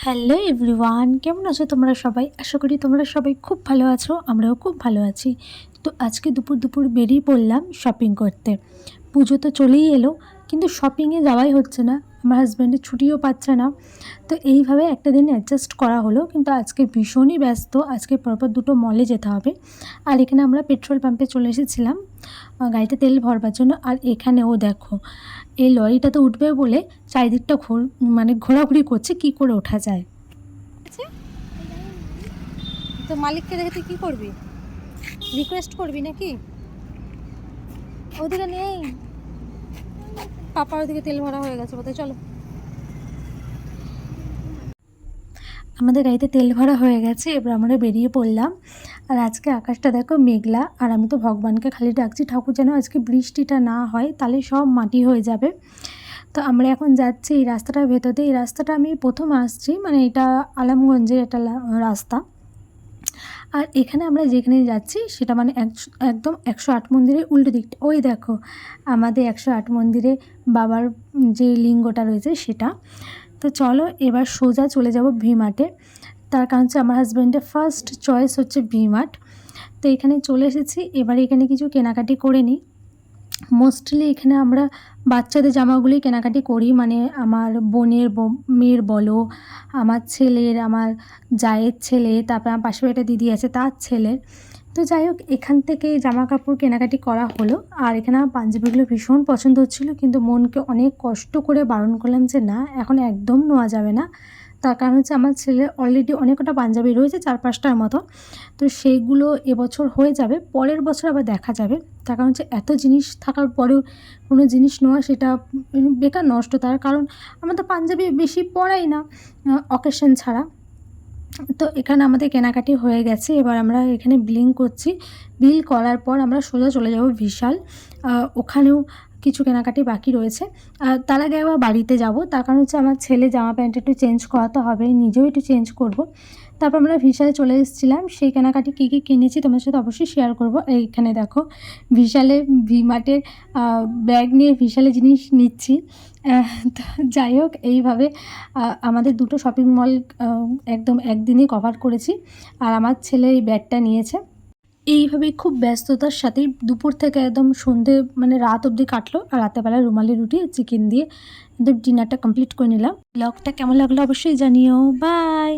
Hello everyone, কেমন আছো তোমরা সবাই? আশা করি তোমরা সবাই খুব ভালো আছো, আমরাও খুব ভালো আছি। তো আজকে দুপুর বেরিয়ে পড়লাম শপিং করতে। পুজো তো চলেই এলো, কিন্তু শপিংয়ে যাওয়াই হচ্ছে না, আমার হাজব্যান্ডের ছুটিও পাচ্ছে না। তো এইভাবে একটা দিন অ্যাডজাস্ট করা হলো, কিন্তু আজকে ভীষণই ব্যস্ত। আজকে পরপর দুটো মলে যেতে হবে। আর এখানে আমরা পেট্রোল পাম্পে চলে এসেছিলাম গাড়িতে তেল ভরবার জন্য। আর এখানেও দেখো, এই লরিটাতে উঠবে বলে চারিদিকটা ঘোরাঘুরি করছে, কি করে ওঠা যায়। তো মালিককে দেখে তুই কী করবি? রিকোয়েস্ট করবি নাকি? ওদিকে নেই, পাপার ওদিকে তেল ভরা হয়ে গেছে বোধহয়। চলো, আমাদের গাড়িতে তেল ভরা হয়ে গেছে, এবার আমরা বেরিয়ে পড়লাম। আর আজকে আকাশটা দেখো মেঘলা, আর আমি তো ভগবানকে খালি ডাকছি, ঠাকুর যেন আজকে বৃষ্টিটা না হয়, তাহলে সব মাটি হয়ে যাবে। তো আমরা এখন যাচ্ছি এই রাস্তাটার ভেতর দিয়ে। এই রাস্তাটা আমি প্রথম আসছি, মানে এটা আলমগঞ্জের এটা রাস্তা। আর এখানে আমরা যেখানে যাচ্ছি সেটা মানে একদম 108 মন্দিরের উল্টো দিকটা। ওই দেখো আমাদের 108 মন্দিরে বাবার যে লিঙ্গটা রয়েছে সেটা। তো চলো এবার সোজা চলে যাব ভি-মার্টে। তার কারণ হচ্ছে আমার হাজব্যান্ডের ফার্স্ট চয়েস হচ্ছে ভি-মার্ট। তো এখানে চলে এসেছি, এবার এখানে কিছু কেনাকাটি করে নিই। মোস্টলি এখানে আমরা বাচ্চাদের জামাগুলোই কেনাকাটি করি, মানে আমার বোনের মেয়ের বলো, আমার ছেলের, আমার জায়ের ছেলে, তারপর আমার পাশে একটা দিদি আছে তার ছেলের। তো যাই হোক, এখান থেকে জামা কাপড় কেনাকাটি করা হলো। আর এখানে আমার পাঞ্জাবিগুলো ভীষণ পছন্দ হচ্ছিলো, কিন্তু মনকে অনেক কষ্ট করে বারণ করলাম যে না, এখন একদম নেওয়া যাবে না। তার কারণ হচ্ছে আমার ছেলের অলরেডি অনেক কটা পাঞ্জাবি রয়েছে, 4-5টার মতো। তো সেইগুলো এবছর হয়ে যাবে, পরের বছর আবার দেখা যাবে। তার কারণ হচ্ছে এত জিনিস থাকার পরেও কোনো জিনিস নেওয়া সেটা বেকার নষ্ট। তার কারণ আমরা তো পাঞ্জাবি বেশি পরাই না অকেশন ছাড়া। তো এখানে আমাদের কেনাকাটি হয়ে গেছে, এবার আমরা এখানে বিলিং করছি। বিল করার পর আমরা সোজা চলে যাব বিশাল। ওখানেও কিছু কেনাকাটি বাকি রয়েছে। তার আগে আবার বাড়িতে যাব, তার কারণ হচ্ছে আমার ছেলে জামা প্যান্ট একটু চেঞ্জ করাতে হবে, নিজেও একটু চেঞ্জ করব। তারপর আমরা বিশালে চলে এসেছিলাম, সেই কেনাকাটি কী কী কিনেছি তোমার সাথে অবশ্যই শেয়ার করব। এইখানে দেখো বিশালে ভি-মার্টের ব্যাগ নিয়ে বিশালে জিনিস নিচ্ছি। তো যাই হোক, এইভাবে আমাদের দুটো শপিং মল একদম একদিনেই কভার করেছি। আর আমার ছেলে এই ব্যাগটা নিয়েছে। এইভাবে খুব ব্যস্ততার সাথেই দুপুর থেকে একদম সন্ধে মানে রাত অবধি কাটলো। আর রাতেরবেলা রুমালি রুটি চিকেন দিয়ে একদম ডিনারটা কমপ্লিট করে নিলাম। ব্লগটা কেমন লাগলো অবশ্যই জানিও। বাই।